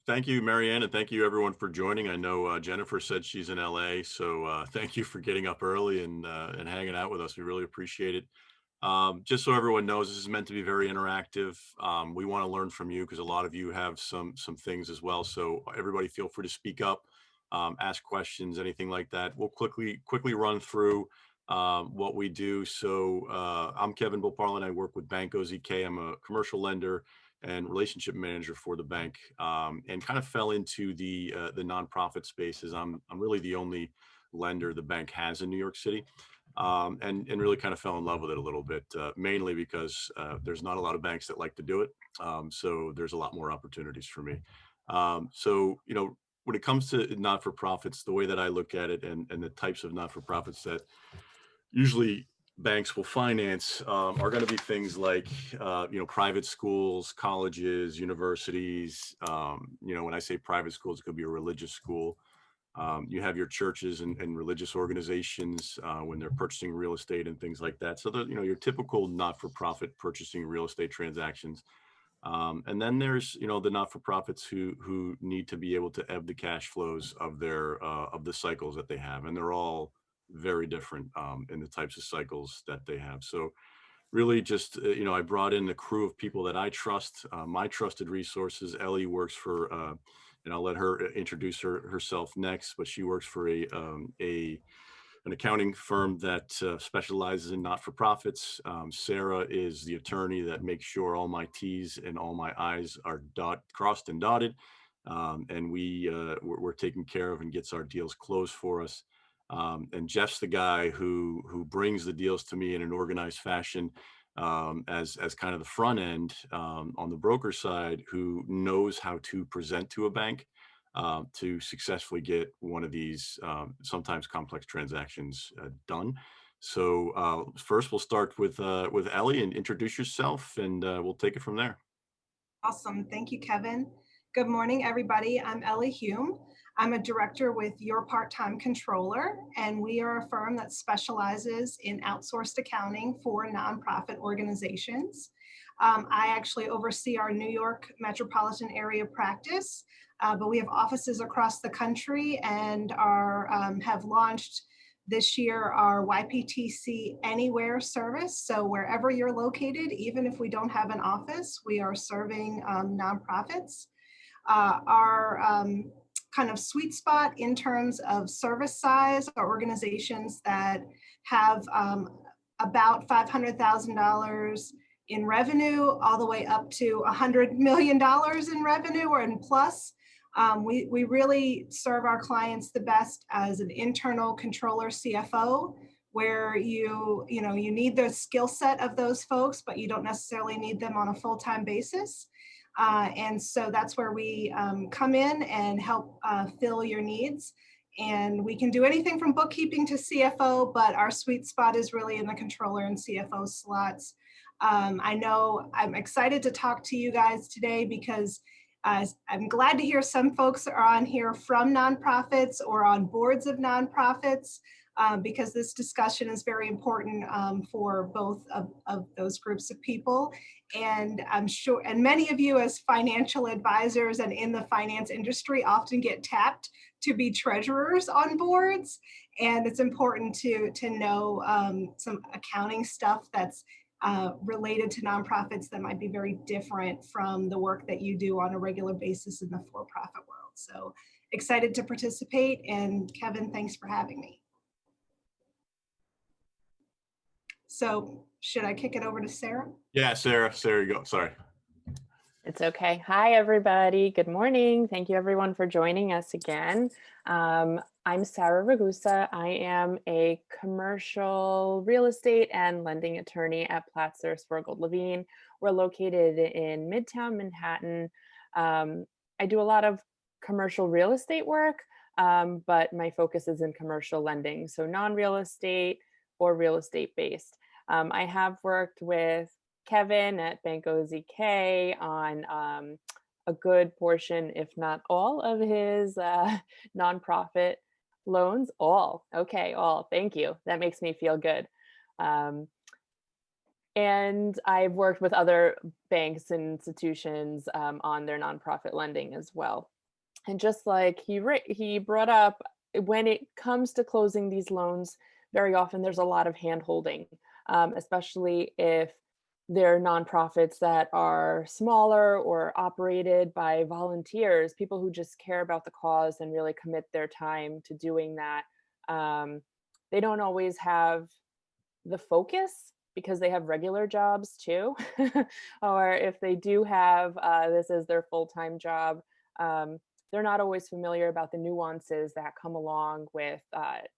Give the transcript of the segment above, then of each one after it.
Thank you, Marianne, and thank you everyone for joining. I know Jennifer said she's in LA, so thank you for getting up early and hanging out with us. We really appreciate it. Just so everyone knows, this is meant to be very interactive. We want to learn from you because a lot of you have some things as well. So everybody feel free to speak up, ask questions, anything like that. We'll quickly run through what we do. So I'm Kevin Beauparlant. I work with Bank OZK. I'm a commercial lender and relationship manager for the bank, and kind of fell into the nonprofit spaces. I'm really the only lender the bank has in New York City, and really kind of fell in love with it a little bit, mainly because there's not a lot of banks that like to do it. So there's a lot more opportunities for me. So when it comes to not-for-profits, the way that I look at it, and the types of not-for-profits that usually banks will finance, are going to be things like private schools, colleges, universities. When I say private schools, it could be a religious school. You have your churches and religious organizations when they're purchasing real estate and things like that. So your typical not-for-profit purchasing real estate transactions. And then there's the not-for-profits who need to be able to ebb the cash flows of their of the cycles that they have, and they're all very different in the types of cycles that they have. So really just I brought in a crew of people that I trust, my trusted resources. Ellie works for and I'll let her introduce herself next, but she works for an accounting firm that specializes in not-for-profits. Sarah is the attorney that makes sure all my T's and all my I's are crossed and dotted, and we're taken care of and gets our deals closed for us. And Jeff's the guy who brings the deals to me in an organized fashion, as kind of the front end, on the broker side, who knows how to present to a bank to successfully get one of these sometimes complex transactions done. So first, we'll start with Ellie, and introduce yourself, and we'll take it from there. Awesome. Thank you, Kevin. Good morning, everybody. I'm Ellie Hume. I'm a director with Your Part-Time Controller, and we are a firm that specializes in outsourced accounting for nonprofit organizations. I actually oversee our New York metropolitan area practice, but we have offices across the country and have launched this year our YPTC Anywhere service. So wherever you're located, even if we don't have an office, we are serving nonprofits. Our kind of sweet spot in terms of service size are organizations that have about $500,000 in revenue, all the way up to $100 million in revenue or in plus. We really serve our clients the best as an internal controller CFO, where you need the skill set of those folks, but you don't necessarily need them on a full-time basis. And so that's where we come in and help fill your needs. And we can do anything from bookkeeping to CFO, but our sweet spot is really in the controller and CFO slots. I know I'm excited to talk to you guys today because I'm glad to hear some folks are on here from nonprofits or on boards of nonprofits, because this discussion is very important for both of those groups of people. And I'm sure, and many of you as financial advisors and in the finance industry often get tapped to be treasurers on boards. And it's important to know some accounting stuff that's related to nonprofits that might be very different from the work that you do on a regular basis in the for-profit world. So excited to participate, and Kevin, thanks for having me. So should I kick it over to Sarah? Yeah, Sarah, you go. Sorry. It's okay. Hi, everybody. Good morning. Thank you, everyone, for joining us again. I'm Sarah Ragusa. I am a commercial real estate and lending attorney at Platzer, Swergold, Levine. We're located in Midtown Manhattan. I do a lot of commercial real estate work, but my focus is in commercial lending, so non-real estate or real estate based. I have worked with Kevin at Bank OZK on a good portion, if not all, of his nonprofit loans. All. Thank you. That makes me feel good. And I've worked with other banks and institutions on their nonprofit lending as well. And just like he brought up, when it comes to closing these loans, very often there's a lot of hand holding, especially if they're nonprofits that are smaller or operated by volunteers, people who just care about the cause and really commit their time to doing that. Um, they don't always have the focus because they have regular jobs too. Or if they do have this as their full-time job, um, they're not always familiar about the nuances that come along with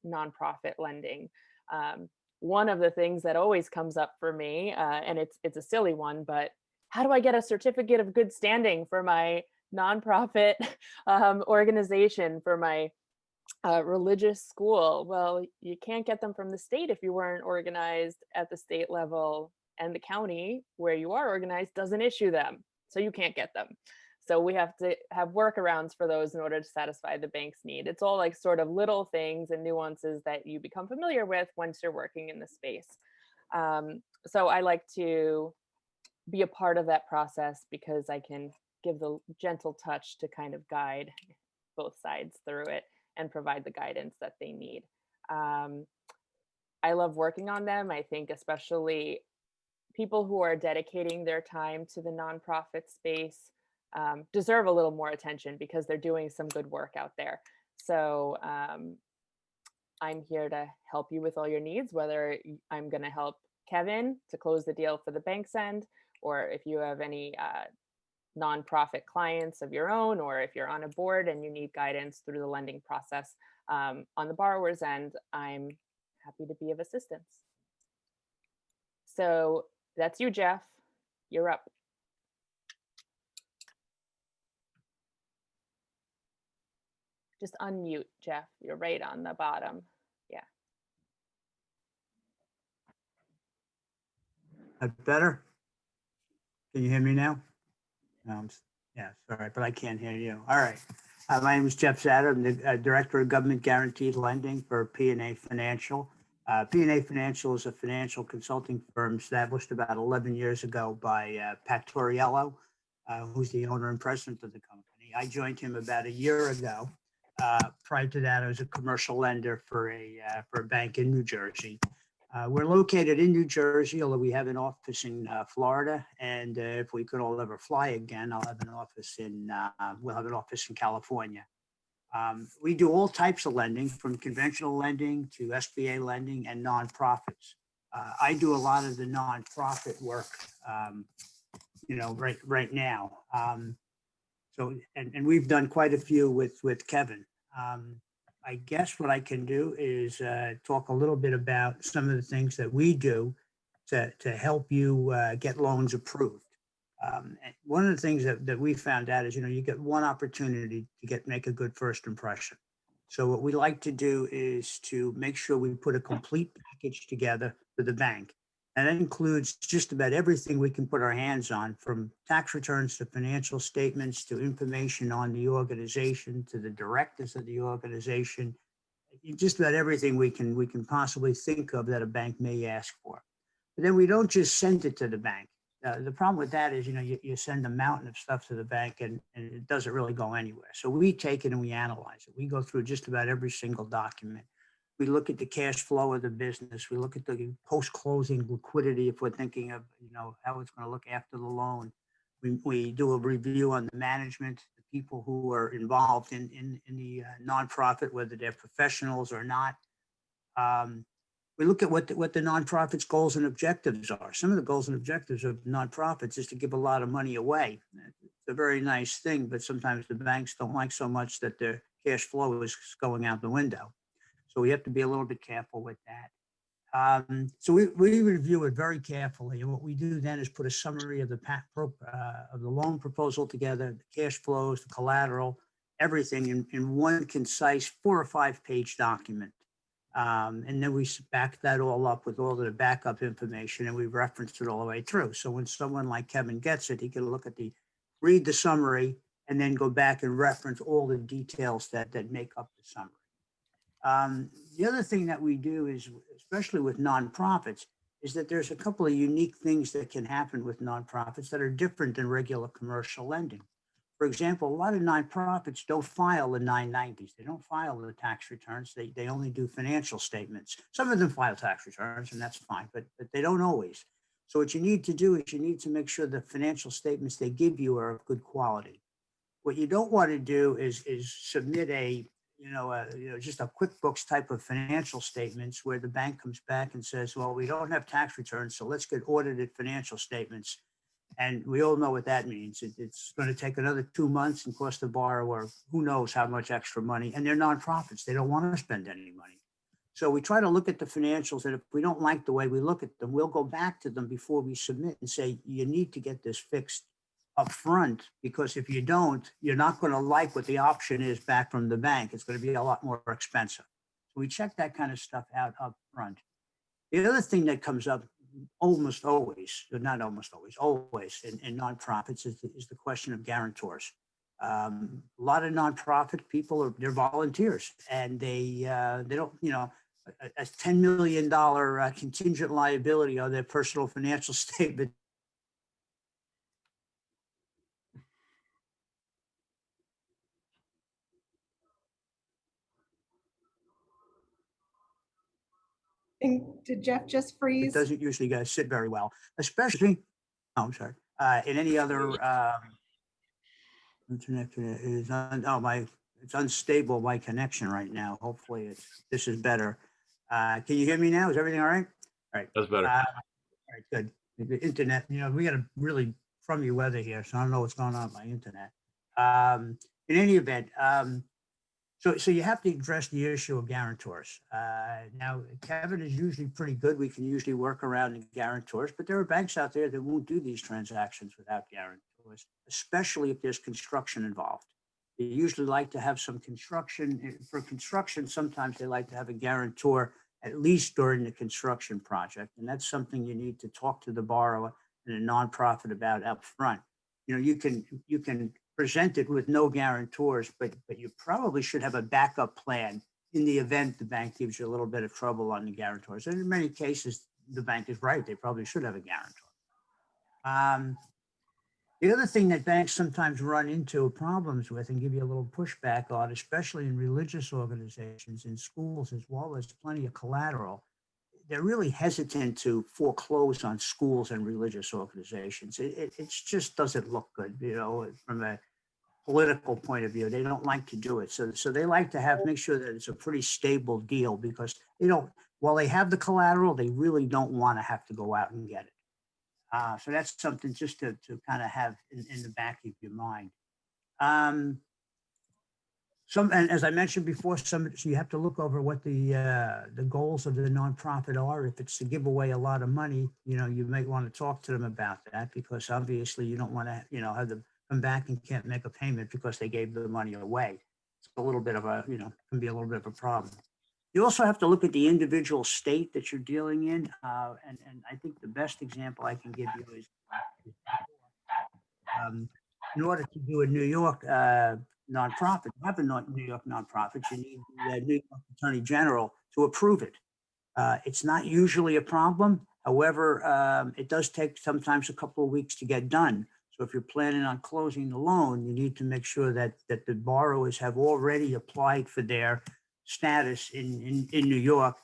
nonprofit lending. Um, One of the things that always comes up for me, and it's a silly one, but how do I get a certificate of good standing for my nonprofit organization, for my religious school? Well, you can't get them from the state if you weren't organized at the state level, and the county where you are organized doesn't issue them, so you can't get them. So we have to have workarounds for those in order to satisfy the bank's need. It's all like sort of little things and nuances that you become familiar with once you're working in the space. So I like to be a part of that process because I can give the gentle touch to kind of guide both sides through it and provide the guidance that they need. Um, I love working on them. I think especially people who are dedicating their time to the nonprofit space deserve a little more attention because they're doing some good work out there. So I'm here to help you with all your needs, whether I'm going to help Kevin to close the deal for the bank's end, or if you have any nonprofit clients of your own, or if you're on a board and you need guidance through the lending process on the borrower's end, I'm happy to be of assistance. So that's you, Jeff. You're up. Just unmute, Jeff. You're right on the bottom. Yeah. That better? Can you hear me now? Yeah, sorry, but I can't hear you. All right. My name is Jeff Zatta. I'm the Director of Government Guaranteed Lending for P&A Financial. P&A Financial is a financial consulting firm established about 11 years ago by Pat Torriello, who's the owner and president of the company. I joined him about a year ago. Prior to that, I was a commercial lender for a bank in New Jersey. We're located in New Jersey, although we have an office in Florida. And if we could all ever fly again, we'll have an office in California. We do all types of lending, from conventional lending to SBA lending and nonprofits. I do a lot of the nonprofit work, right now. And we've done quite a few with Kevin. I guess what I can do is talk a little bit about some of the things that we do to help you get loans approved. And one of the things that we found out is, you get one opportunity to make a good first impression. So what we like to do is to make sure we put a complete package together for the bank. And that includes just about everything we can put our hands on, from tax returns to financial statements to information on the organization to the directors of the organization. Just about everything we can possibly think of that a bank may ask for. But then we don't just send it to the bank. The problem with that is, you send a mountain of stuff to the bank and it doesn't really go anywhere. So we take it and we analyze it. We go through just about every single document. We look at the cash flow of the business. We look at the post-closing liquidity if we're thinking of, how it's going to look after the loan. We do a review on the management, the people who are involved in the nonprofit, whether they're professionals or not. We look at what the nonprofit's goals and objectives are. Some of the goals and objectives of nonprofits is to give a lot of money away. It's a very nice thing, but sometimes the banks don't like so much that their cash flow is going out the window. So we have to be a little bit careful with that. So we review it very carefully. And what we do then is put a summary of the loan proposal together, the cash flows, the collateral, everything in one concise 4 or 5 page document. And then we back that all up with all the backup information, and we referenced it all the way through. So when someone like Kevin gets it, he can read the summary and then go back and reference all the details that make up the summary. The other thing that we do is, especially with nonprofits, is that there's a couple of unique things that can happen with nonprofits that are different than regular commercial lending. For example, a lot of nonprofits don't file the 990s. They don't file the tax returns. They only do financial statements. Some of them file tax returns, and that's fine, but they don't always. So what you need to do is you need to make sure the financial statements they give you are of good quality. What you don't want to do is submit just a QuickBooks type of financial statements where the bank comes back and says, well, we don't have tax returns, so let's get audited financial statements. And we all know what that means. It's going to take another 2 months and cost the borrower who knows how much extra money. And they're nonprofits. They don't want to spend any money. So we try to look at the financials, and if we don't like the way we look at them, we'll go back to them before we submit and say, you need to get this fixed up front, because if you don't, you're not going to like what the option is back from the bank. It's going to be a lot more expensive. So we check that kind of stuff out up front. The other thing that comes up almost always, not almost always, always in nonprofits is the question of guarantors. A lot of nonprofit people they're volunteers, and they don't, a $10 million contingent liability on their personal financial statement. Did Jeff just It freeze? doesn't usually sit very well, especially, I'm sorry, in any other internet is it's unstable, my connection right now. Hopefully this is better. Can you hear me now? Is everything all right? All right. That's better. All right, good. The internet, we got a really crummy weather here, so I don't know what's going on with my internet. In any event, so you have to address the issue of guarantors. Now, Kevin is usually pretty good. We can usually work around the guarantors, but there are banks out there that won't do these transactions without guarantors, especially if there's construction involved. They usually like to have some construction. For construction, sometimes they like to have a guarantor at least during the construction project. And that's something you need to talk to the borrower and a nonprofit about up front. You can present it with no guarantors, but you probably should have a backup plan in the event the bank gives you a little bit of trouble on the guarantors. And in many cases, the bank is right. They probably should have a guarantor. The other thing that banks sometimes run into problems with and give you a little pushback on, especially in religious organizations, in schools, as well as plenty of collateral, they're really hesitant to foreclose on schools and religious organizations. It just doesn't look good, from a political point of view. They don't like to do it. So they like to make sure that it's a pretty stable deal, because while they have the collateral, they really don't want to have to go out and get it. So that's something just to kind of have in the back of your mind. And as I mentioned before, so you have to look over what the goals of the nonprofit are. If it's to give away a lot of money, you might want to talk to them about that, because obviously you don't want to, have them come back and can't make a payment because they gave the money away. It's a little bit of can be a little bit of a problem. You also have to look at the individual state that you're dealing in. And I think the best example I can give you is in order to do a New York nonprofit, have a New York nonprofit, you need the New York Attorney General to approve it. It's not usually a problem. However, it does take sometimes a couple of weeks to get done. So if you're planning on closing the loan, you need to make sure that the borrowers have already applied for their status in New York.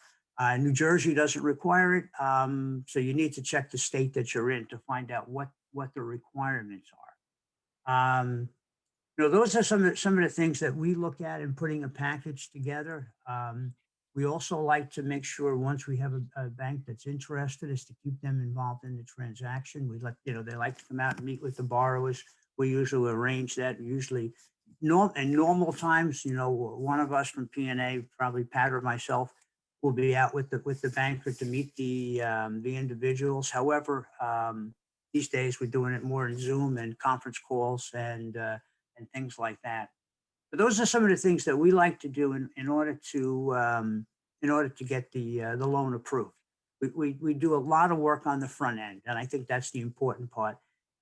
New Jersey doesn't require it. So you need to check the state that you're in to find out what the requirements are. Those are some of the things that we look at in putting a package together. We also like to make sure once we have a bank that's interested is to keep them involved in the transaction. They like to come out and meet with the borrowers. We usually arrange that. Usually in normal times, one of us from P&A, probably Pat or myself, will be out with the banker to meet the individuals. However, these days we're doing it more in Zoom and conference calls and things like that. But those are some of the things that we like to do in order to get the loan approved. We do a lot of work on the front end, and I think that's the important part.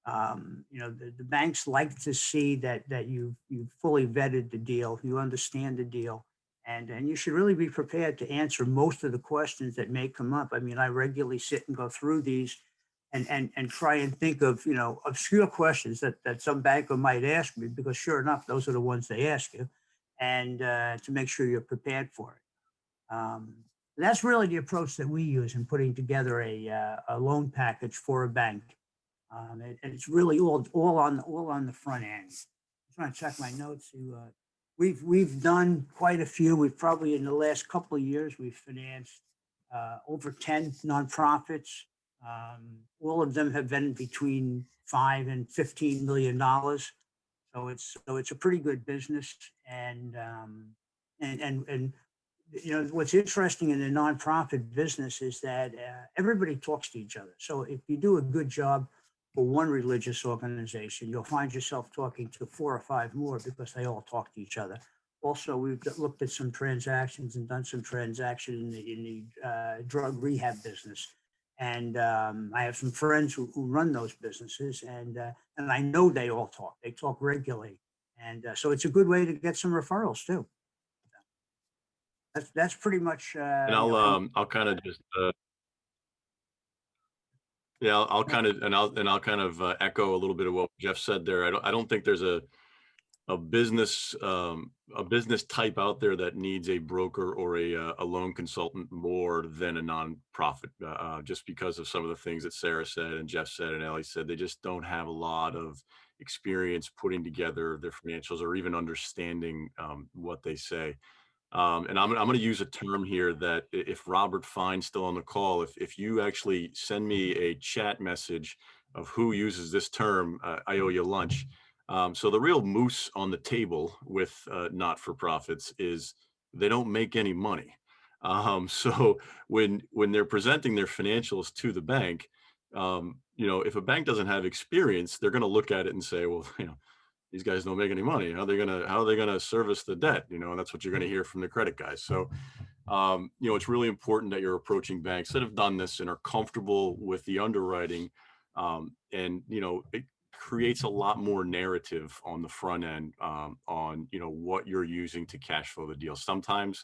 The banks like to see that you fully vetted the deal, you understand the deal, and you should really be prepared to answer most of the questions that may come up. I mean, I regularly sit and go through these and try and think of, obscure questions that some banker might ask me, because sure enough, those are the ones they ask you, and to make sure you're prepared for it. That's really the approach that we use in putting together a loan package for a bank. And it's really all on the front end. I'm trying to check my notes. We've done quite a few. We've probably, in the last couple of years, we've financed over 10 nonprofits. All of them have been between $5 and $15 million. So it's a pretty good business. And what's interesting in the nonprofit business is that everybody talks to each other. So if you do a good job for one religious organization, you'll find yourself talking to 4 or 5 more, because they all talk to each other. Also, we've looked at some transactions and done some transaction in the drug rehab business. And I have some friends who run those businesses, and I know they all talk. They talk regularly. And so it's a good way to get some referrals too. That's pretty much. And I'll kind of just yeah, I'll kind of echo a little bit of what Jeff said there. I don't think there's a business type out there that needs a broker or a loan consultant more than a nonprofit, just because of some of the things that Sarah said and Jeff said and Ellie said. They just don't have a lot of experience putting together their financials or even understanding what they say. And I'm going to use a term here that if Robert Fine's still on the call, if you actually send me a chat message of who uses this term, I owe you lunch. So the real moose on the table with not-for-profits is they don't make any money. So when they're presenting their financials to the bank, if a bank doesn't have experience, they're going to look at it and say, well, these guys don't make any money. How are they gonna service the debt? And that's what you're gonna hear from the credit guys. So, it's really important that you're approaching banks that have done this and are comfortable with the underwriting. And it creates a lot more narrative on the front end on what you're using to cash flow the deal. Sometimes,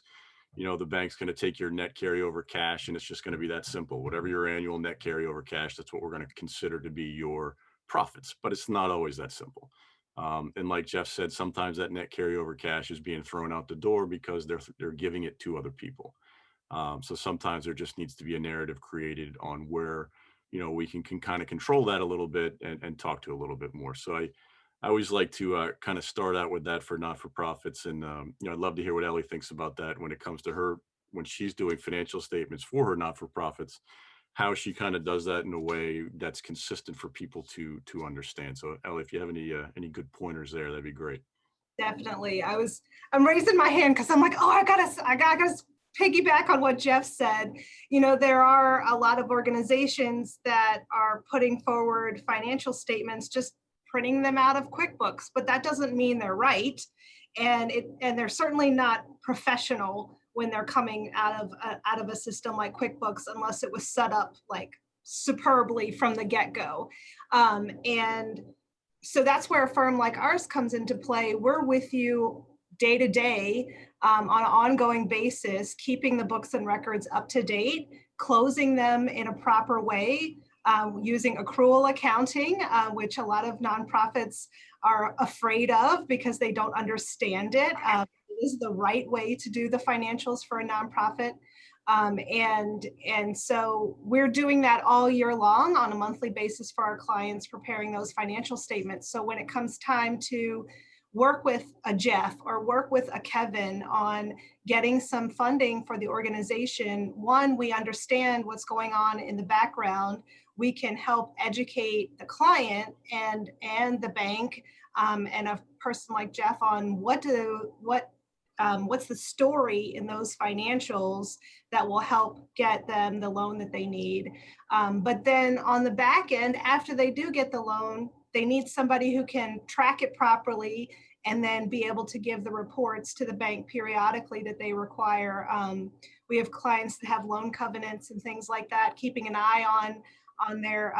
the bank's going to take your net carryover cash, and it's just going to be that simple. Whatever your annual net carryover cash, that's what we're going to consider to be your profits. But it's not always that simple. And like Jeff said, sometimes that net carryover cash is being thrown out the door because they're giving it to other people. So sometimes there just needs to be a narrative created on where, we can kind of control that a little bit and talk to a little bit more. So I always like to kind of start out with that for not-for-profits. And, I'd love to hear what Ellie thinks about that when it comes to her, when she's doing financial statements for her not-for-profits, how she kind of does that in a way that's consistent for people to understand. So Ellie, if you have any good pointers there, that'd be great. Definitely. I'm raising my hand because I'm like, oh, I gotta piggyback on what Jeff said. There are a lot of organizations that are putting forward financial statements, just printing them out of QuickBooks, but that doesn't mean they're right. And they're certainly not professional when they're coming out of a system like QuickBooks, unless it was set up like superbly from the get-go. And so that's where a firm like ours comes into play. We're with you day to day on an ongoing basis, keeping the books and records up to date, closing them in a proper way, using accrual accounting, which a lot of nonprofits are afraid of because they don't understand it. It is the right way to do the financials for a nonprofit. And so we're doing that all year long on a monthly basis for our clients, preparing those financial statements. So when it comes time to work with a Jeff or work with a Kevin on getting some funding for the organization, one, we understand what's going on in the background. We can help educate the client and the bank and a person like Jeff on what's the story in those financials that will help get them the loan that they need. But then on the back end, after they do get the loan, they need somebody who can track it properly and then be able to give the reports to the bank periodically that they require. We have clients that have loan covenants and things like that, keeping an eye on their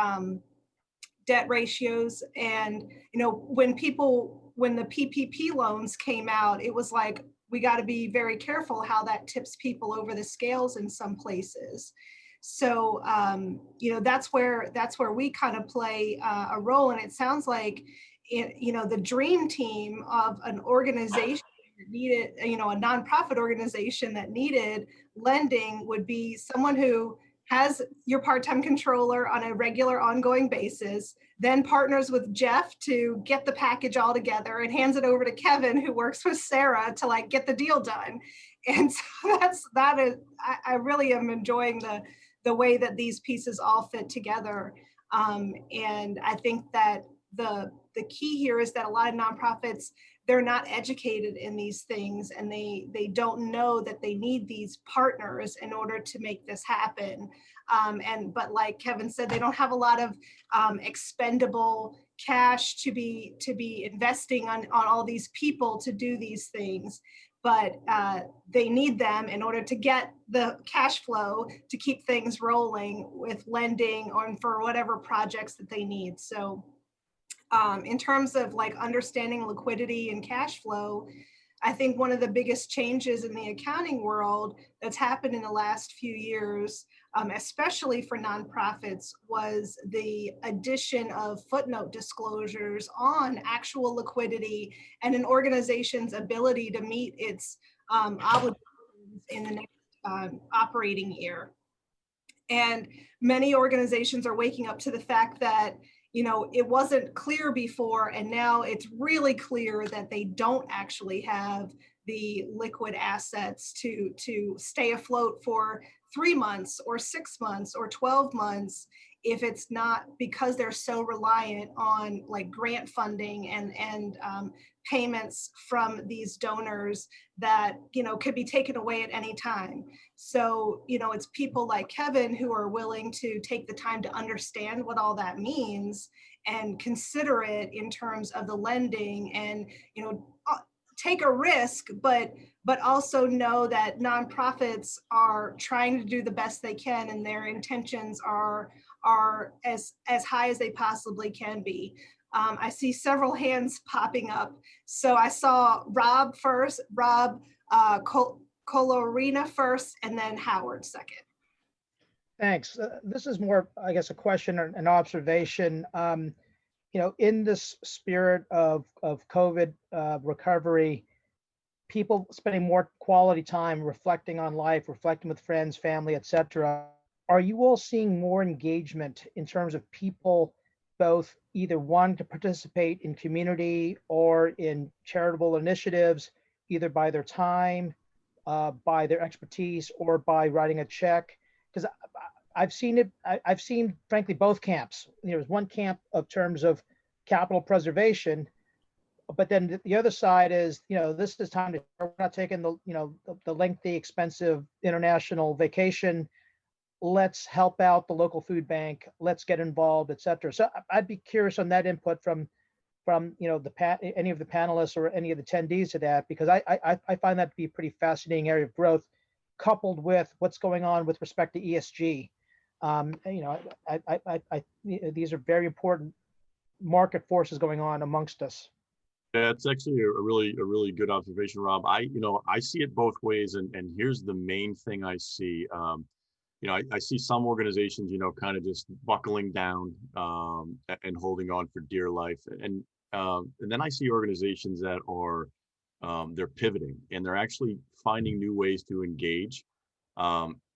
debt ratios. And when the PPP loans came out, it was like, we got to be very careful how that tips people over the scales in some places. So, that's where we kind of play a role. And it sounds like, the dream team of an organization that needed, a nonprofit organization that needed lending would be someone who has your part-time controller on a regular ongoing basis, then partners with Jeff to get the package all together and hands it over to Kevin, who works with Sarah to like get the deal done. And so I really am enjoying the way that these pieces all fit together. And I think that the key here is that a lot of nonprofits, they're not educated in these things, and they don't know that they need these partners in order to make this happen. But like Kevin said, they don't have a lot of expendable cash to be investing on all these people to do these things. But they need them in order to get the cash flow to keep things rolling with lending or for whatever projects that they need. So in terms of like understanding liquidity and cash flow, I think one of the biggest changes in the accounting world that's happened in the last few years, especially for nonprofits, was the addition of footnote disclosures on actual liquidity and an organization's ability to meet its obligations in the next operating year. And many organizations are waking up to the fact that it wasn't clear before, and now it's really clear that they don't actually have the liquid assets to stay afloat for 3 months or 6 months or 12 months, if it's not because they're so reliant on like grant funding and payments from these donors that could be taken away at any time. So it's people like Kevin who are willing to take the time to understand what all that means and consider it in terms of the lending, and take a risk, but also know that nonprofits are trying to do the best they can, and their intentions are as high as they possibly can be. I see several hands popping up. So I saw Rob first, Colorina first, and then Howard second. Thanks. This is more, I guess, a question or an observation. In this spirit of COVID recovery, people spending more quality time reflecting on life, reflecting with friends, family, etc. Are you all seeing more engagement in terms of people both either wanting to participate in community or in charitable initiatives, either by their time, by their expertise, or by writing a check? Because I've seen it. I've seen, frankly, both camps. There's one camp of terms of capital preservation, but then the other side is, this is time to, we're not taking the lengthy, expensive international vacation. Let's help out the local food bank. Let's get involved, etc. So I'd be curious on that input from any of the panelists or any of the attendees to that, because I find that to be a pretty fascinating area of growth, coupled with what's going on with respect to ESG. These are very important market forces going on amongst us. Yeah, it's actually a really good observation, Rob. I see it both ways, and here's the main thing I see. I see some organizations, kind of just buckling down and holding on for dear life, and then I see organizations that are they're pivoting, and they're actually finding new ways to engage.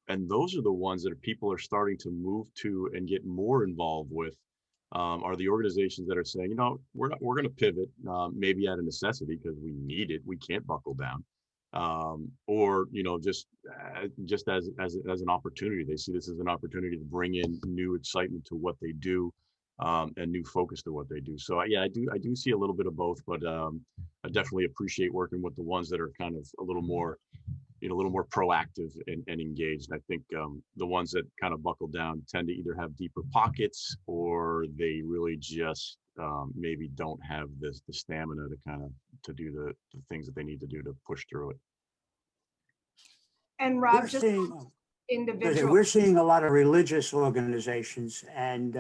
And those are the ones that people are starting to move to and get more involved with, are the organizations that are saying, we're going to pivot, maybe out of necessity because we need it. We can't buckle down, or just as an opportunity. They see this as an opportunity to bring in new excitement to what they do, and new focus to what they do. So yeah, I do see a little bit of both, but I definitely appreciate working with the ones that are kind of a little more proactive and engaged. I think the ones that kind of buckle down tend to either have deeper pockets, or they really just maybe don't have the stamina to do the things that they need to do to push through it. And Rob, just individual. We're seeing a lot of religious organizations, and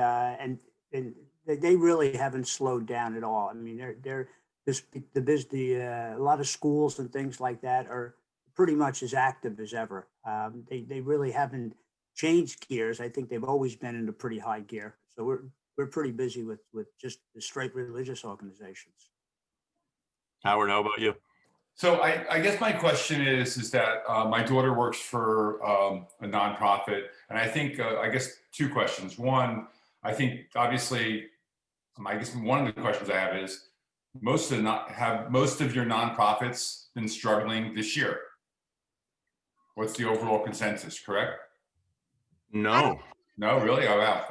they really haven't slowed down at all. I mean, a lot of schools and things like that are pretty much as active as ever. They really haven't changed gears. I think they've always been in a pretty high gear. So we're pretty busy with just the straight religious organizations. Howard, how about you? So I guess my question is that my daughter works for a nonprofit, and I think I guess two questions. One, I think obviously, I guess one of the questions I have is most of your nonprofits been struggling this year? What's the overall consensus? Correct? No. No, really? Oh wow!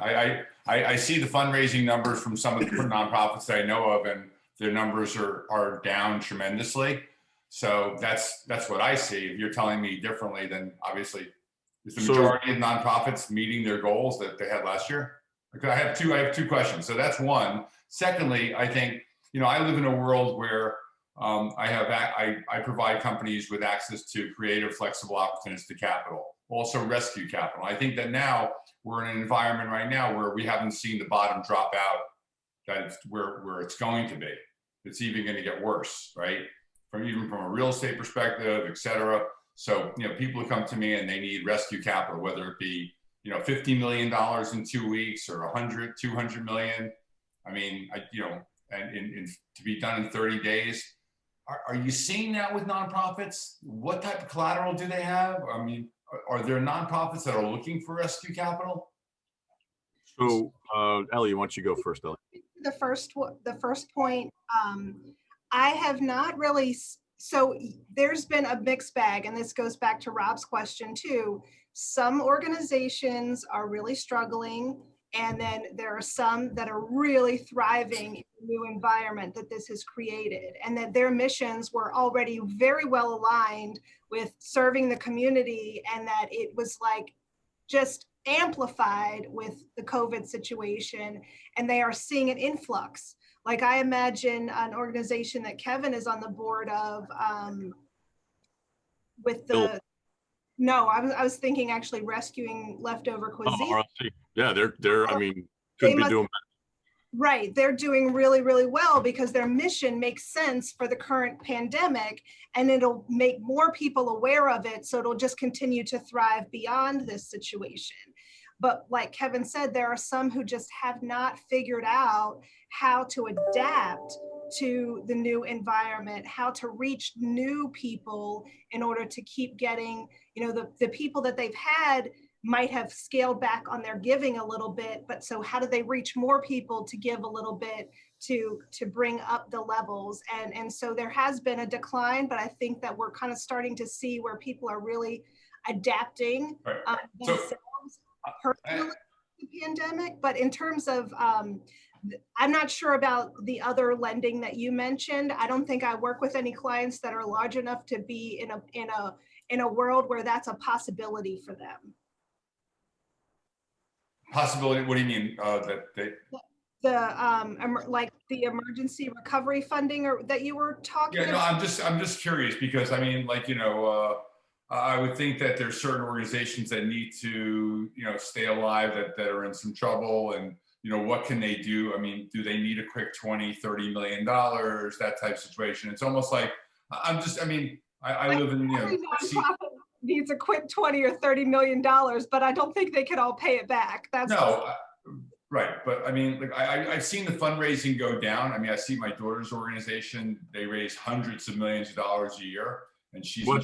I see the fundraising numbers from some of the nonprofits that I know of, and their numbers are down tremendously. So that's what I see. If you're telling me differently, then obviously is the majority of nonprofits meeting their goals that they had last year? Okay, I have two questions. So that's one. Secondly, I think, I live in a world where I provide companies with access to creative, flexible opportunities to capital, also rescue capital. I think that now we're in an environment right now where we haven't seen the bottom drop out, that it's where it's going to be. It's even going to get worse, right? Even from a real estate perspective, et cetera. So, people come to me and they need rescue capital, whether it be, $50 million in 2 weeks or 100, 200 million. I mean, and to be done in 30 days. Are you seeing that with nonprofits? What type of collateral do they have? I mean, are there nonprofits that are looking for rescue capital? So, Ellie, why don't you go first, Ellie? The first point, I have not really, so there's been a mixed bag, and this goes back to Rob's question too. Some organizations are really struggling, and then there are some that are really thriving in the new environment that this has created, and that their missions were already very well aligned with serving the community, and that it was like just amplified with the COVID situation, and they are seeing an influx. Like I imagine an organization that Kevin is on the board of with the, no, I was thinking actually rescuing leftover cuisine. RLC. Yeah, they're I mean, couldn't be doing better. Right, they're doing really, really well because their mission makes sense for the current pandemic, and it'll make more people aware of it, so it'll just continue to thrive beyond this situation. But like Kevin said, there are some who just have not figured out how to adapt to the new environment, how to reach new people in order to keep getting, the people that they've had might have scaled back on their giving a little bit, but so how do they reach more people to give a little bit to bring up the levels? And so there has been a decline, but I think that we're kind of starting to see where people are really adapting themselves personally to the pandemic. But in terms of, I'm not sure about the other lending that you mentioned. I don't think I work with any clients that are large enough to be in a world where that's a possibility for them. Possibility? What do you mean? That they Like the emergency recovery funding or that you were talking about? I'm just curious because I mean, I would think that there's certain organizations that need to, stay alive that are in some trouble, and what can they do? I mean, do they need a quick $20-30 million, that type of situation? It's almost like I live in, needs a quick $20 or $30 million, but I don't think they can all pay it back. That's right. But I mean, I've seen the fundraising go down. I mean, I see my daughter's organization, they raise hundreds of millions of dollars a year, and she's what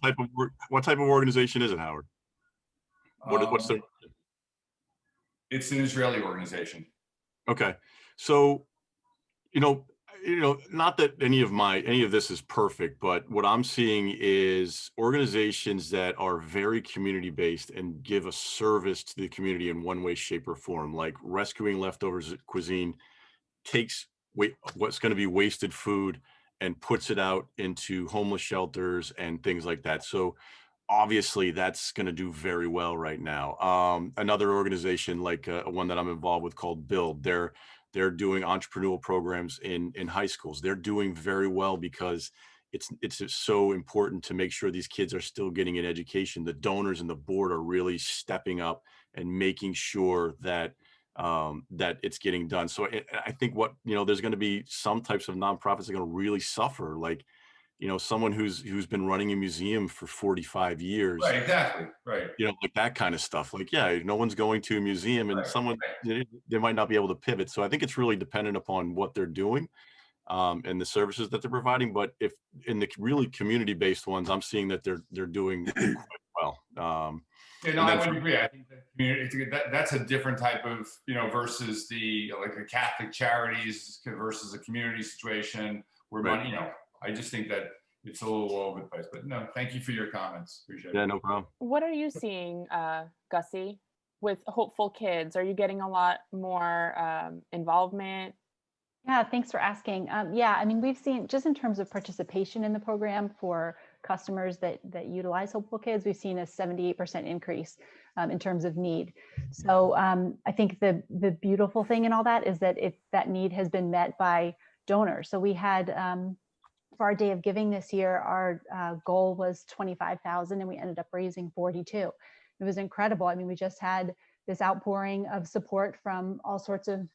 type of organization is it, Howard? What's the? It's an Israeli organization. Okay, so not that any of this is perfect, but what I'm seeing is organizations that are very community based and give a service to the community in one way, shape, or form, like rescuing leftovers cuisine, takes what's going to be wasted food and puts it out into homeless shelters and things like that. So obviously that's going to do very well right now. Another organization like one that I'm involved with called Build, they're doing entrepreneurial programs in high schools. They're doing very well because it's so important to make sure these kids are still getting an education. The donors and the board are really stepping up and making sure that that it's getting done. So I think there's going to be some types of nonprofits that are going to really suffer, like someone who's been running a museum for 45 years, Right, exactly, right. like that kind of stuff. Like, yeah, no one's going to a museum, and Right, someone, right. they might not be able to pivot. So I think it's really dependent upon what they're doing, and the services that they're providing. But if in the really community-based ones, I'm seeing that they're doing quite well. Yeah, no, And I then would for, agree. I think that community, that's a different type of, versus the, like the Catholic charities versus a community situation where right. money, I just think that it's a little all over the place. But no, thank you for your comments. Appreciate Yeah, it. no problem. What are you seeing, Gussie, with Hopeful Kids? Are you getting a lot more involvement? Yeah, thanks for asking. Yeah, I mean, we've seen just in terms of participation in the program for customers that utilize Hopeful Kids, we've seen a 78% increase in terms of need. So I think the beautiful thing in all that is that that need has been met by donors. So we had for our day of giving this year, our goal was 25,000 and we ended up raising 42. It was incredible. I mean, we just had this outpouring of support from all sorts of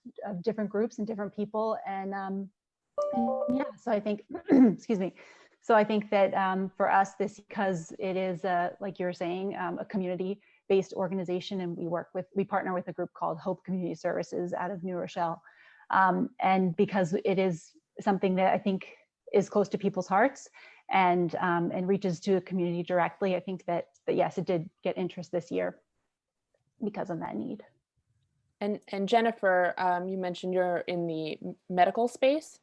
different groups and different people. And yeah, so I think, excuse me. So I think that for us, because it is, like you were saying, a community-based organization, and we partner with a group called Hope Community Services out of New Rochelle. And because it is something that I think is close to people's hearts and reaches to a community directly, I think that yes, it did get interest this year because of that need. And Jennifer, you mentioned you're in the medical space,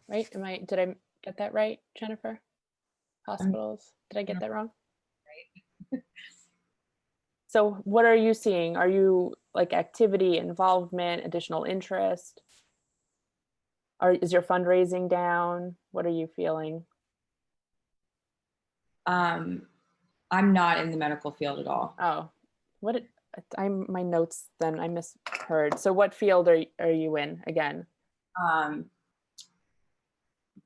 right? Did I get that right, Jennifer? Hospitals, did I get that wrong? Right. So what are you seeing? Are you like activity, involvement, additional interest? Is your fundraising down? What are you feeling? I'm not in the medical field at all. Oh, my notes then I misheard. So what field are you in again?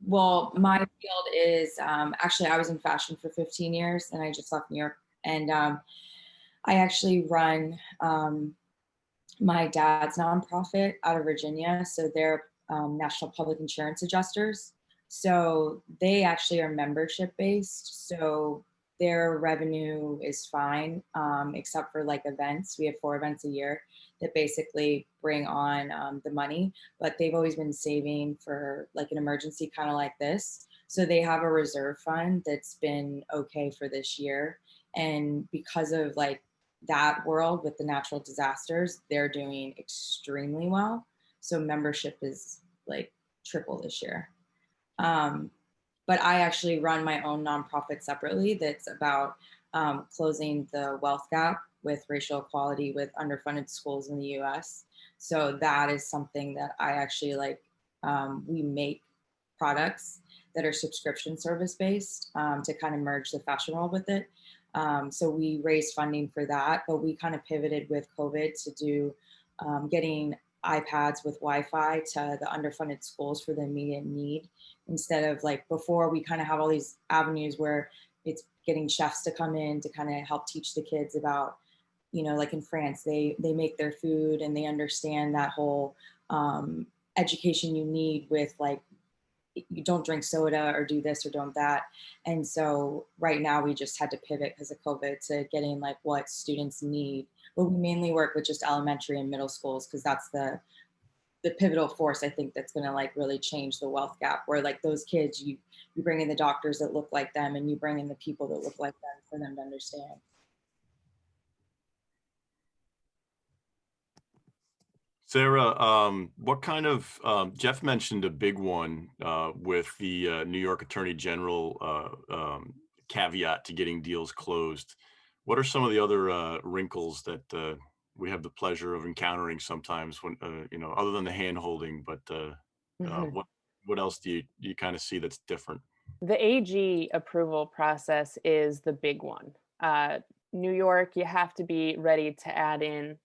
Well, my field is actually I was in fashion for 15 years and I just left New York, and I actually run my dad's nonprofit out of Virginia. So they're National Public Insurance Adjusters. So they actually are membership based. So their revenue is fine, except for like events. We have 4 events a year that basically bring on the money, but they've always been saving for like an emergency kind of like this. So they have a reserve fund that's been okay for this year. And because of like that world with the natural disasters, they're doing extremely well. So membership is like triple this year. But I actually run my own nonprofit separately that's about closing the wealth gap with racial equality with underfunded schools in the US. So that is something that I actually like. We make products that are subscription service based to kind of merge the fashion world with it. So we raised funding for that, but we kind of pivoted with COVID to do getting iPads with Wi-Fi to the underfunded schools for the immediate need. Instead of like before, we kind of have all these avenues where it's getting chefs to come in to kind of help teach the kids about, like in France, they make their food and they understand that whole education you need with like, you don't drink soda or do this or don't that. And so right now we just had to pivot because of COVID to getting like what students need. But we mainly work with just elementary and middle schools because that's the pivotal force, I think, that's going to like really change the wealth gap, where like those kids, you bring in the doctors that look like them and you bring in the people that look like them for them to understand. Sarah, what kind of, Jeff mentioned a big one with the New York Attorney General caveat to getting deals closed. What are some of the other wrinkles that we have the pleasure of encountering sometimes when, other than the hand holding, but what else do you kind of see that's different? The AG approval process is the big one. New York, you have to be ready to add in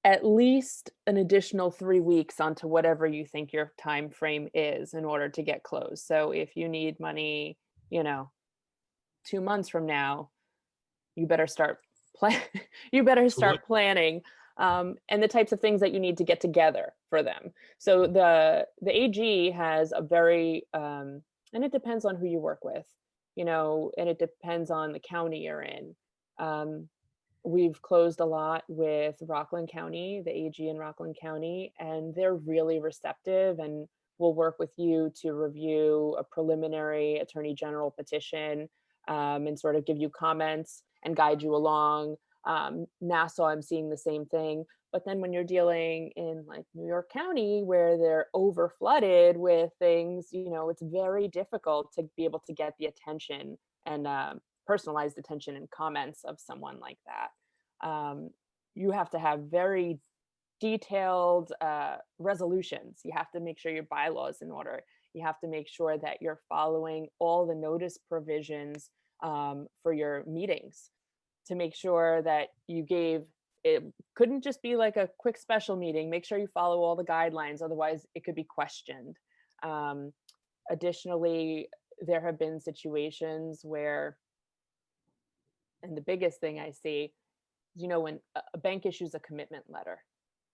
at least an additional 3 weeks onto whatever you think your time frame is in order to get closed. So if you need money, 2 months from now, you better start planning and the types of things that you need to get together for them. So the AG has a very And it depends on who you work with, and it depends on the county you're in. We've closed a lot with Rockland County, the AG in Rockland County, and they're really receptive and will work with you to review a preliminary Attorney General petition, and sort of give you comments and guide you along. Nassau, I'm seeing the same thing. But then when you're dealing in like New York County, where they're over flooded with things, it's very difficult to be able to get the attention and personalized attention and comments of someone like that. You have to have very detailed resolutions. You have to make sure your bylaws in order. You have to make sure that you're following all the notice provisions for your meetings, to make sure that it couldn't just be like a quick special meeting. Make sure you follow all the guidelines, otherwise it could be questioned. Additionally, there have been situations where, and the biggest thing I see, when a bank issues a commitment letter,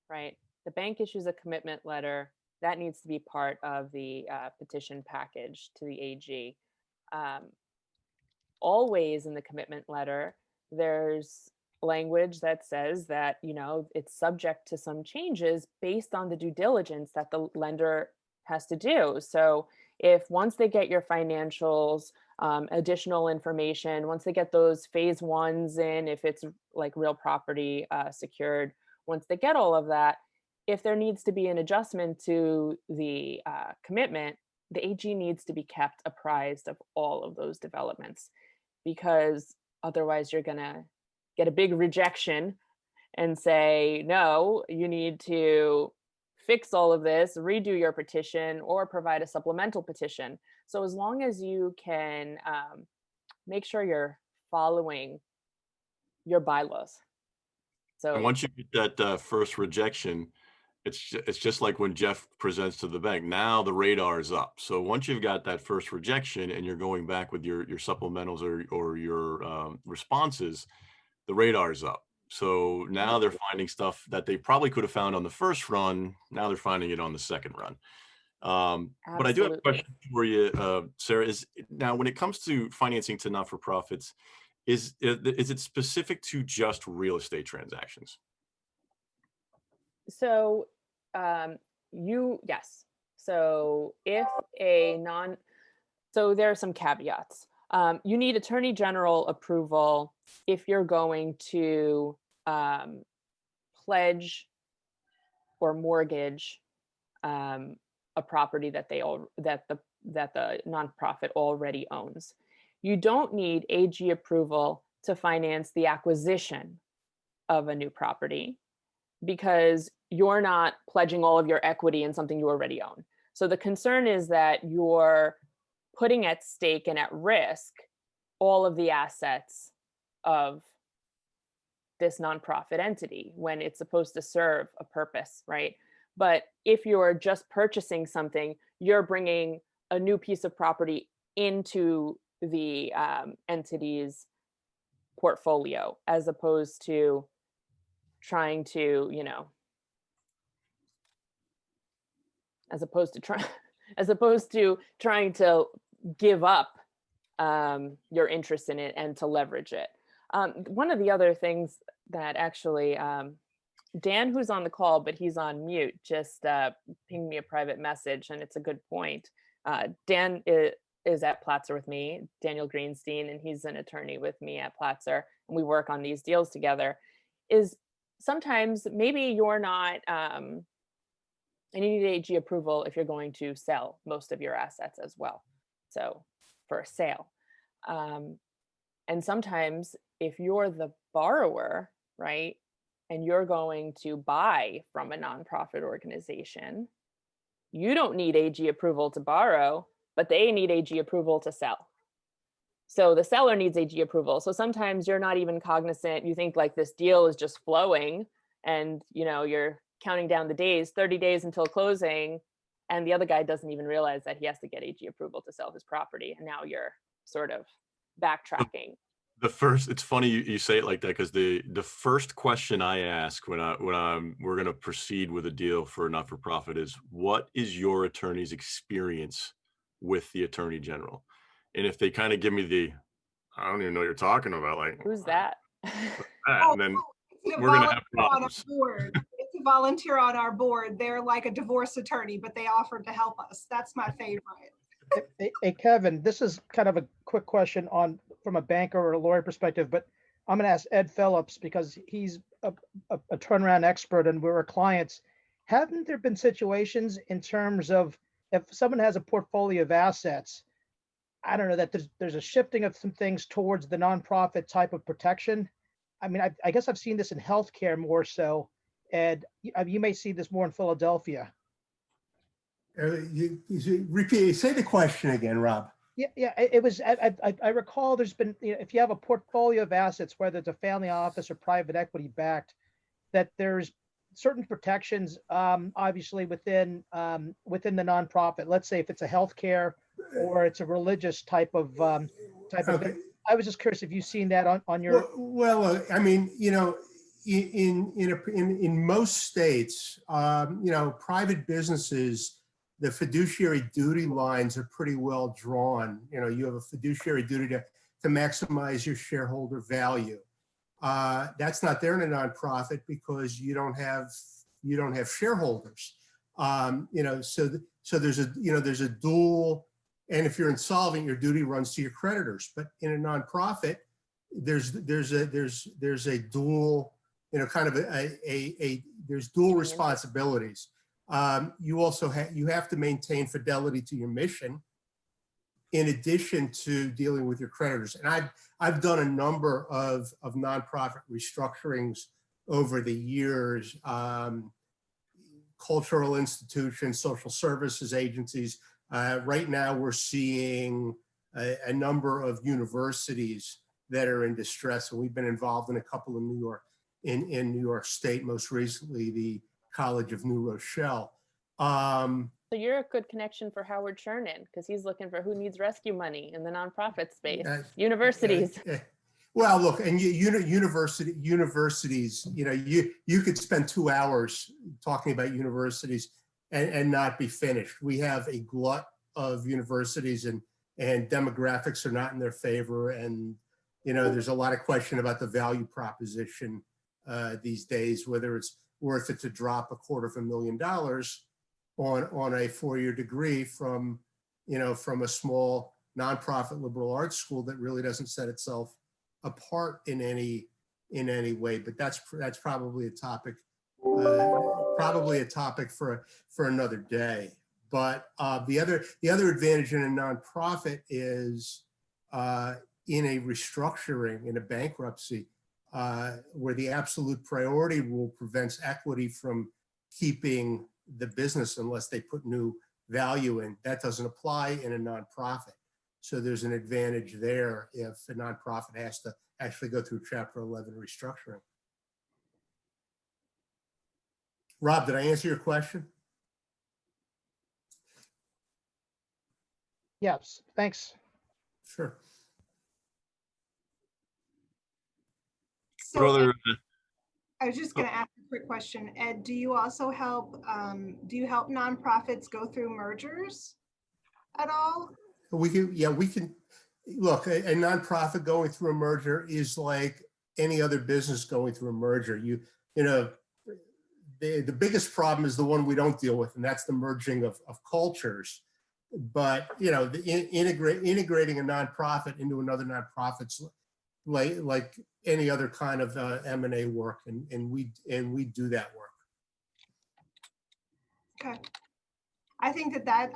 right? The bank issues a commitment letter, that needs to be part of the petition package to the AG. Always in the commitment letter, there's language that says that, it's subject to some changes based on the due diligence that the lender has to do. So if once they get your financials, additional information, once they get those phase ones in, if it's like real property secured, once they get all of that, if there needs to be an adjustment to the commitment, the AG needs to be kept apprised of all of those developments, because otherwise you're going to get a big rejection and say, no, you need to fix all of this, redo your petition, or provide a supplemental petition. So as long as you can make sure you're following your bylaws. And So once you get that first rejection, it's just like when Jeff presents to the bank. Now the radar is up. So once you've got that first rejection and you're going back with your supplementals or your responses, the radar is up. So now they're finding stuff that they probably could have found on the first run. Now they're finding it on the second run. But I do have a absolutely. question for you, Sarah. Is now when it comes to financing to not-for-profits, is it specific to just real estate transactions? So yes. So if so there are some caveats. You need Attorney General approval if you're going to pledge or mortgage a property that the nonprofit already owns. You don't need AG approval to finance the acquisition of a new property, because you're not pledging all of your equity in something you already own. So the concern is that you're putting at stake and at risk all of the assets of this nonprofit entity when it's supposed to serve a purpose, right? But if you're just purchasing something, you're bringing a new piece of property into the entity's portfolio, as opposed to trying to, as opposed to trying to give up your interest in it and to leverage it. One of the other things that actually Dan, who's on the call, but he's on mute, just pinged me a private message, and it's a good point. Dan is at Platzer with me, Daniel Greenstein, and he's an attorney with me at Platzer, and we work on these deals together. Is sometimes maybe you're not, and you need AG approval if you're going to sell most of your assets as well. So for a sale. And sometimes if you're the borrower, right, and you're going to buy from a nonprofit organization, you don't need AG approval to borrow, but they need AG approval to sell. So the seller needs AG approval. So sometimes you're not even cognizant. You think like this deal is just flowing and you're counting down the days, 30 days until closing, and the other guy doesn't even realize that he has to get AG approval to sell his property. And now you're sort of backtracking. It's funny you say it like that, because the first question I ask when we're going to proceed with a deal for a not-for-profit is, what is your attorney's experience with the Attorney General. And if they kind of give me the, I don't even know what you're talking about, like, Who's that? and then It's a we're gonna have volunteer on our problems. board. It's a volunteer on our board. They're like a divorce attorney, but they offered to help us. That's my favorite. Hey, Kevin, this is kind of a quick question on from a banker or a lawyer perspective, but I'm going to ask Ed Phillips because he's a turnaround expert and we're clients. Haven't there been situations in terms of if someone has a portfolio of assets, I don't know, that there's a shifting of some things towards the nonprofit type of protection? I mean, I guess I've seen this in healthcare more so, and you may see this more in Philadelphia. Repeat, say the question again, Rob. Yeah. It was. I recall there's been, if you have a portfolio of assets, whether it's a family office or private equity backed, that there's certain protections, obviously within the nonprofit. Let's say if it's a healthcare or it's a religious type of Okay. I was just curious if you've seen that on your. Well, I mean, in most states, private businesses, the fiduciary duty lines are pretty well drawn. You have a fiduciary duty to maximize your shareholder value. That's not there in a nonprofit because you don't have shareholders. So there's a dual, and if you're insolvent, your duty runs to your creditors. But in a nonprofit, there's a dual, kind of there's dual responsibilities. You also have to maintain fidelity to your mission in addition to dealing with your creditors. And I've done a number of nonprofit restructurings over the years, cultural institutions, social services agencies. Right now we're seeing a number of universities that are in distress, and we've been involved in a couple in New York State, most recently the College of New Rochelle. So you're a good connection for Howard Chernin because he's looking for who needs rescue money in the nonprofit space. Universities. Well, look, and universities, you could spend 2 hours talking about universities and not be finished. We have a glut of universities, and demographics are not in their favor. And, there's a lot of question about the value proposition these days, whether it's worth it to drop $250,000 on a 4-year degree from a small nonprofit liberal arts school that really doesn't set itself apart in any way. But that's probably a topic for another day. But the other advantage in a nonprofit is in a restructuring, in a bankruptcy, where the absolute priority rule prevents equity from keeping the business unless they put new value in. That doesn't apply in a nonprofit. So there's an advantage there if a nonprofit has to actually go through Chapter 11 restructuring. Rob, did I answer your question? Yes, thanks. Sure. What other, I was just going to ask a quick question. Ed, do you also help nonprofits go through mergers at all? We can look, a nonprofit going through a merger is like any other business going through a merger. The biggest problem is the one we don't deal with, and that's the merging of cultures. But integrating a nonprofit into another nonprofit's like any other kind of M&A work, and we do that work. Okay, I think that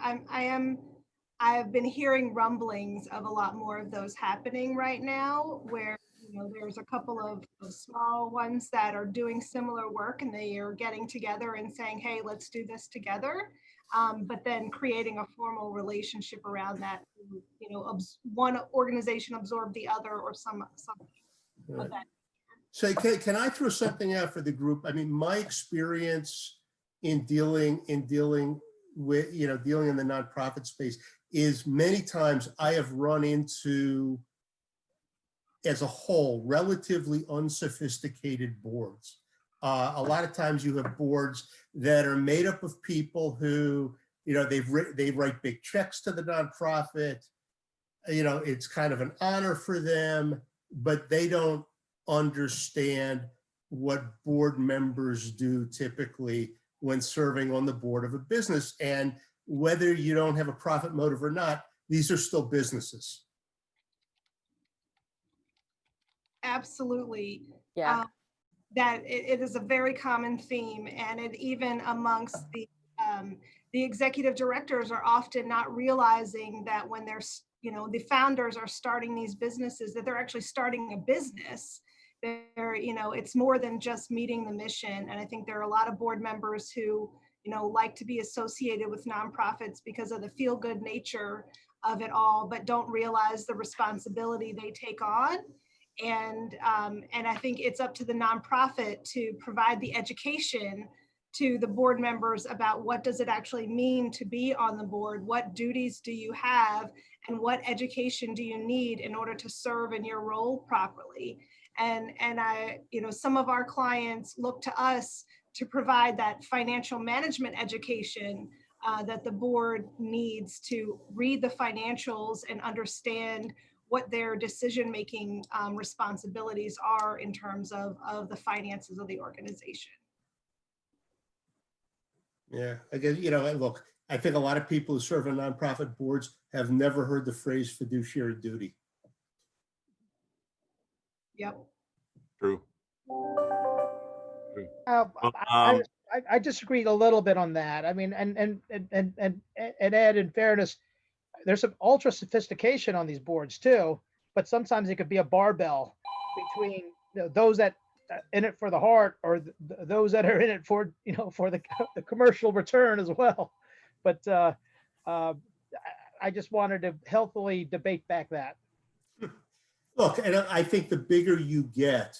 I've been hearing rumblings of a lot more of those happening right now, where there's a couple of small ones that are doing similar work, and they are getting together and saying, hey, let's do this together. But then creating a formal relationship around that, one organization absorb the other, or some Right. of that. So can I throw something out for the group? I mean, my experience in dealing with, dealing in the nonprofit space is many times I have run into, as a whole, relatively unsophisticated boards. A lot of times you have boards that are made up of people who they write big checks to the nonprofit. It's kind of an honor for them, but they don't understand what board members do typically when serving on the board of a business. And whether you don't have a profit motive or not, these are still businesses. Absolutely. Yeah. That it is a very common theme, and it even amongst the executive directors are often not realizing that when they're, the founders are starting these businesses, that they're actually starting a business. It's more than just meeting the mission. And I think there are a lot of board members who, like to be associated with nonprofits because of the feel-good nature of it all, but don't realize the responsibility they take on. And I think it's up to the nonprofit to provide the education to the board members about what does it actually mean to be on the board, what duties do you have, and what education do you need in order to serve in your role properly. And some of our clients look to us to provide that financial management education that the board needs to read the financials and understand what their decision-making responsibilities are in terms of the finances of the organization. Yeah, I guess, look, I think a lot of people who serve on nonprofit boards have never heard the phrase fiduciary duty. Yep. True. I disagree a little bit on that. I mean, and Ed, in fairness, there's some ultra sophistication on these boards too, but sometimes it could be a barbell between those that in it for the heart, or those that are in it for for the commercial return as well. But I just wanted to healthily debate back that. Look, and I think the bigger you get,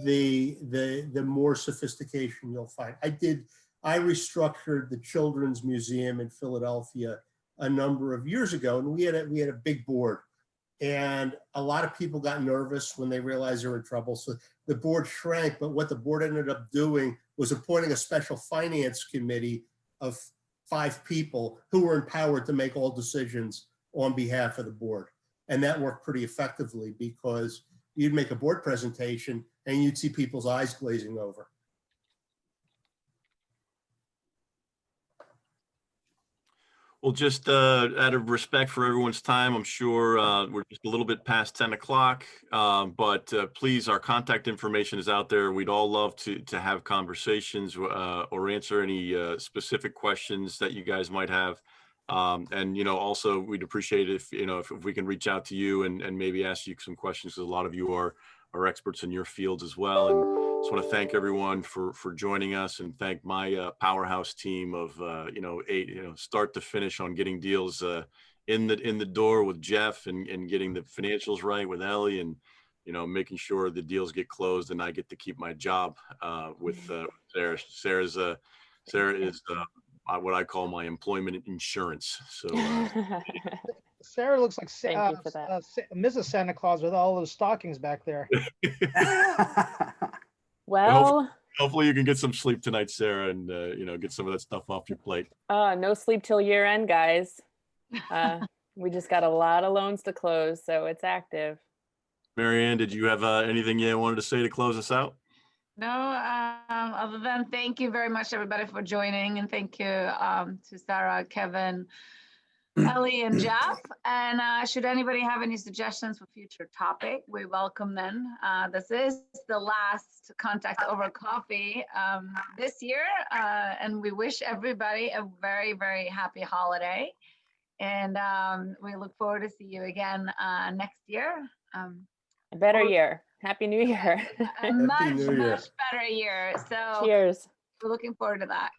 the more sophistication you'll find. I restructured the Children's Museum in Philadelphia a number of years ago, and we had a big board, and a lot of people got nervous when they realized they were in trouble. So the board shrank, but what the board ended up doing was appointing a special finance committee of 5 people who were empowered to make all decisions on behalf of the board. And that worked pretty effectively, because you'd make a board presentation and you'd see people's eyes glazing over. Well, just out of respect for everyone's time, I'm sure we're just a little bit past 10 o'clock, but please, our contact information is out there. We'd all love to have conversations or answer any specific questions that you guys might have. And, also we'd appreciate it if we can reach out to you and maybe ask you some questions, because a lot of you are experts in your fields as well. And just want to thank everyone for joining us, and thank my powerhouse team of, 8, start to finish on getting deals in the door with Jeff, and getting the financials right with Ellie, and, making sure the deals get closed and I get to keep my job with Sarah. Sarah is what I call my employment insurance. So Sarah looks like Thank you for that. Mrs. Santa Claus with all those stockings back there. Well, hopefully you can get some sleep tonight, Sarah, and get some of that stuff off your plate. no sleep till year end, guys. We just got a lot of loans to close, so it's active. Marianne, did you have anything you wanted to say to close us out? No, other than thank you very much, everybody, for joining, and thank you to Sarah, Kevin, Ellie, and Jeff. And should anybody have any suggestions for future topic, we welcome them. This is the last Kontakt over coffee this year, and we wish everybody a very, very happy holiday. And we look forward to see you again next year. A better year. Happy New Year. A much better year. So cheers. we're looking forward to that.